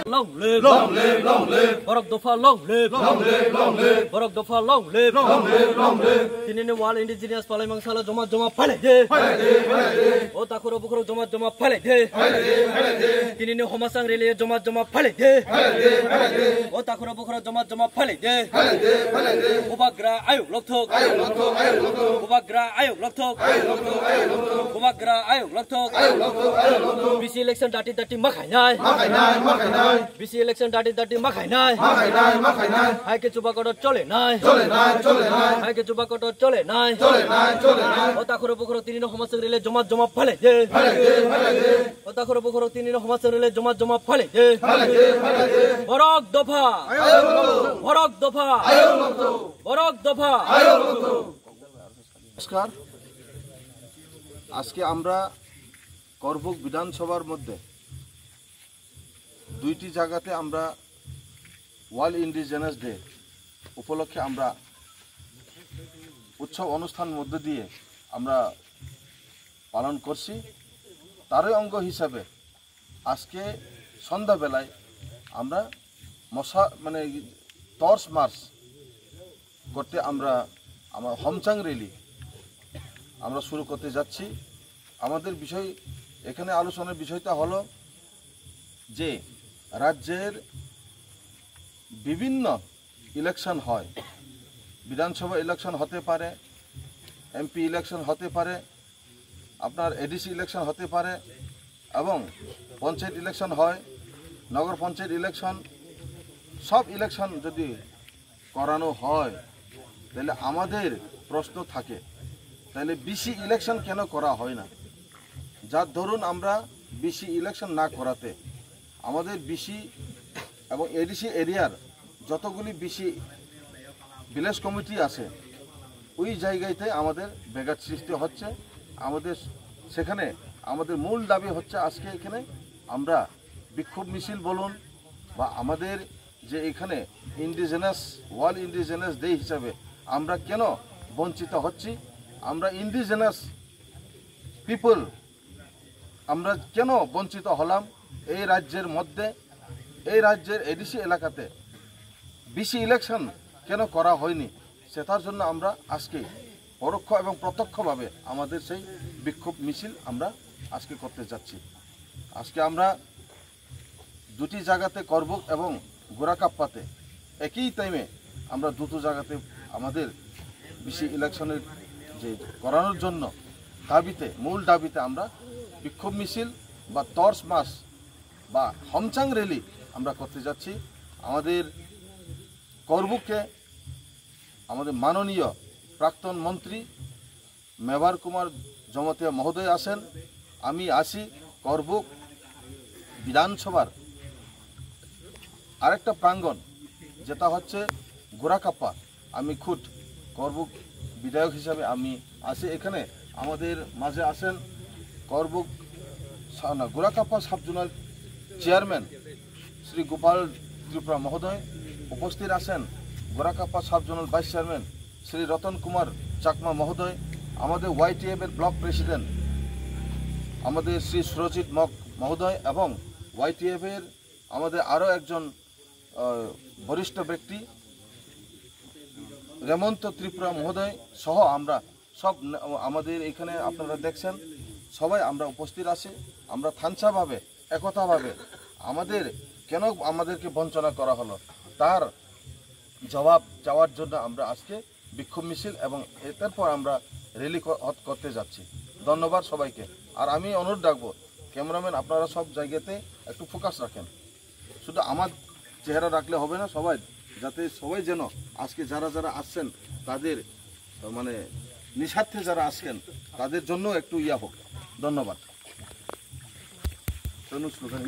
Long live, long live, long live. Barak Dofa, long live, long live, long live. Barak Dofa, long live, long live, long live. Tinine wal indigenous Palamang Sala Joma Joma Pale de. O Takuro Bukuro Joma Joma Pale de. Tinine Homasang Relay Joma Joma Pale de. O Takuro Bukuro Joma Joma Pale de. Ubagra Ayu Loktok, Ubagra Ayu Loktok, Ubagra Ayu Loktok. BC election dati Makainai. BC election dati Makainai. Hai ke chuba kodo chole nai. Hai ke chuba kodo chole nai. Ota khoro bukhoro tinino homasang rile joma phale je. Ota khoro bukhoro tinino homasang rile joma phale je. Barak dofa. Barak dofa. Barak dofa. নমস্কার। আজকে আমরা করবুক বিধানসভার মধ্যে দুইটি জায়গাতে আমরা world indigenous day উপলক্ষে আমরা উৎসব অনুষ্ঠান মধ্য দিয়ে আমরা পালন করছি। তারই অঙ্গ হিসাবে আজকে সন্ধ্যাবেলায় আমরা টর্চ মার্চ করতে আমরা আমার হোমচাং র্যালি আমরা শুরু করতে যাচ্ছি। আমাদের বিষয় এখানে আলোচনার বিষয়টা হলো যে রাজ্যের বিভিন্ন ইলেকশন হয়, বিধানসভা ইলেকশন হতে পারে, এমপি ইলেকশন হতে পারে, আপনার এডিসি ইলেকশন হতে পারে এবং পঞ্চায়েত ইলেকশন হয়, নগর পঞ্চায়েত ইলেকশন, সব ইলেকশন যদি করানো হয় তাহলে আমাদের প্রশ্ন থাকে তাহলে বিসি ইলেকশন কেন করা হয় না। যার ধরুন আমরা বিসি ইলেকশন না করাতে আমাদের বিসি এবং এডিসি এরিয়ার যতগুলি বিসি ভিলেজ কমিটি আছে ওই জায়গাতে আমাদের ব্যাঘাত সৃষ্টি হচ্ছে। আমাদের সেখানে আমাদের মূল দাবি হচ্ছে আজকে এখানে আমরা বিক্ষোভ মিছিল বলুন বা আমাদের যে এখানে ইন্ডিজেনাস ওয়ার্ল্ড ইন্ডিজেনাস ডে হিসাবে আমরা কেন বঞ্চিত হচ্ছি, আমরা ইন্ডিজেনাস পিপল আমরা কেন বঞ্চিত হলাম, এই রাজ্যের মধ্যে এই রাজ্যের এডিসি এলাকাতে বিসি ইলেকশন কেন করা হয়নি, সেটার জন্য আমরা আজকে পরোক্ষ এবং প্রত্যক্ষভাবে আমাদের সেই বিক্ষোভ মিছিল আমরা আজকে করতে যাচ্ছি। আজকে আমরা দুটি জায়গাতে করবুক এবং গোরাকাপ্পাতে একই টাইমে আমরা দুটো জায়গাতে আমাদের বিসি ইলেকশনের যে করানোর জন্য দাবিতে মূল দাবিতে আমরা বিক্ষোভ মিছিল বা টর্চ মার্চ বা হোমচাং র্যালি আমরা করতে যাচ্ছি। আমাদের করবুকে আমাদের মাননীয় প্রাক্তন মন্ত্রী মেবার কুমার জমাতিয়া মহোদয় আসেন, আমি আসি। করবুক বিধানসভার আরেকটা প্রাঙ্গণ যেটা হচ্ছে গোরাকাপ্পা, আমি খুদ করবুক বিধায়ক হিসাবে আমি আসি এখানে। আমাদের মাঝে আসেন Karbook Gorakappa sub zonal chairman Shri Gopal Tripura মহোদয়, উপস্থিত আছেন Gorakappa sub zonal vice chairman Shri Ratan Kumar Chakma মহোদয়, আমাদের YTF এর ব্লক প্রেসিডেন্ট আমাদের শ্রী সুরজিৎ মহোদয় এবং YTF এর আমাদের আরও একজন বরিষ্ঠ ব্যক্তি রেমন্ত ত্রিপুরা মহোদয় সহ আমরা সব আমাদের এখানে আপনারা দেখছেন সবাই আমরা উপস্থিত আছি। আমরা থানসাভাবে একতাভাবে আমাদের কেন আমাদেরকে বঞ্চনা করা হলো তার জবাব চাওয়ার জন্য আমরা আজকে বিক্ষোভ মিছিল এবং এরপর আমরা র্যালি করতে যাচ্ছি। ধন্যবাদ সবাইকে। আর আমি অনুরোধ রাখবো ক্যামেরাম্যান আপনারা সব জায়গাতে একটু ফোকাস রাখেন, শুধু আমার চেহারা রাখলে হবে না, সবাই যাতে সবাই যেন আজকে যারা যারা আসছেন তাদের মানে নিঃস্বার্থে যারা আসছেন তাদের জন্য একটু হোক। ধন্যবাদ। তনু স্লোগান